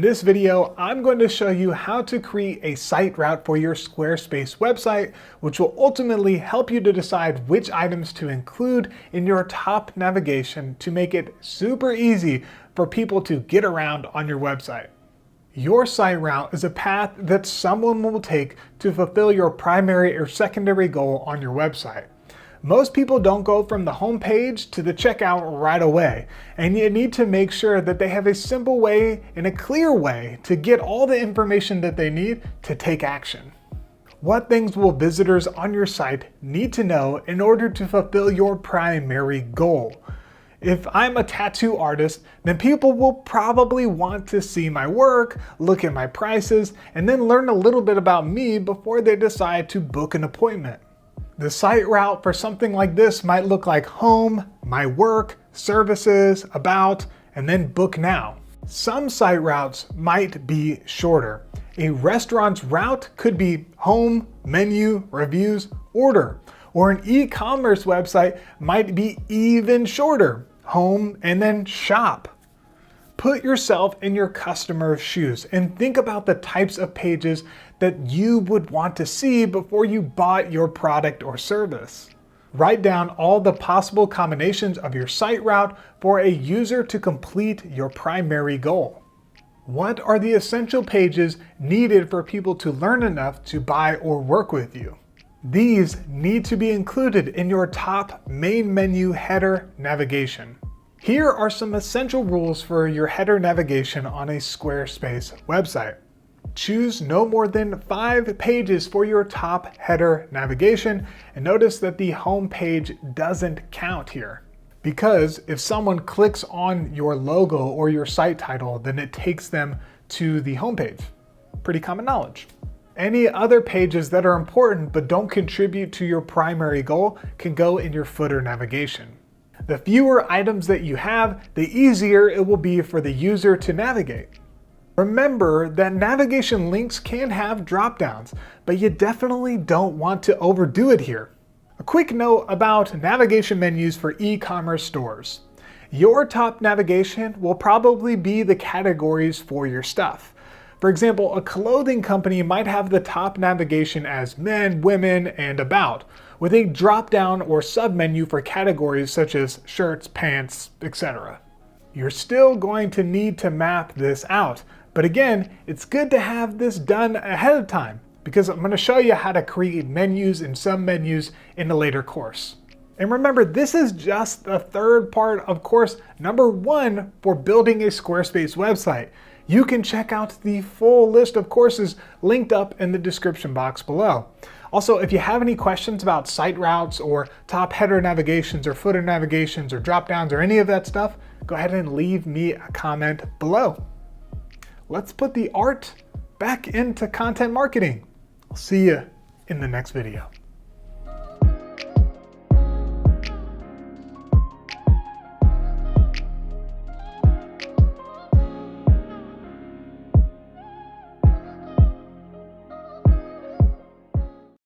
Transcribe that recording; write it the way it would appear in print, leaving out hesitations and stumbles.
In this video, I'm going to show you how to create a site route for your Squarespace website, which will ultimately help you to decide which items to include in your top navigation to make it super easy for people to get around on your website. Your site route is a path that someone will take to fulfill your primary or secondary goal on your website. Most people don't go from the home page to the checkout right away, and you need to make sure that they have a simple way and a clear way to get all the information that they need to take action. What things will visitors on your site need to know in order to fulfill your primary goal? If I'm a tattoo artist, then people will probably want to see my work, look at my prices, and then learn a little bit about me before they decide to book an appointment. The site route for something like this might look like home, my work, services, about, and then book now. Some site routes might be shorter. A restaurant's route could be home, menu, reviews, order. Or an e-commerce website might be even shorter. Home and then shop. Put yourself in your customer's shoes and think about the types of pages that you would want to see before you bought your product or service. Write down all the possible combinations of your site route for a user to complete your primary goal. What are the essential pages needed for people to learn enough to buy or work with you? These need to be included in your top main menu header navigation. Here are some essential rules for your header navigation on a Squarespace website. Choose no more than 5 pages for your top header navigation, and notice that the home page doesn't count here. Because if someone clicks on your logo or your site title, then it takes them to the home page. Pretty common knowledge. Any other pages that are important but don't contribute to your primary goal can go in your footer navigation. The fewer items that you have, the easier it will be for the user to navigate. Remember that navigation links can have drop-downs, but you definitely don't want to overdo it here. A quick note about navigation menus for e-commerce stores. Your top navigation will probably be the categories for your stuff. For example, a clothing company might have the top navigation as men, women, and about, with a drop-down or sub-menu for categories such as shirts, pants, etc. You're still going to need to map this out, but again, it's good to have this done ahead of time because I'm going to show you how to create menus and sub-menus in a later course. And remember, this is just the third part of course number 1 for building a Squarespace website. You can check out the full list of courses linked up in the description box below. Also, if you have any questions about site routes or top header navigations or footer navigations or drop-downs or any of that stuff, go ahead and leave me a comment below. Let's put the art back into content marketing. I'll see you in the next video.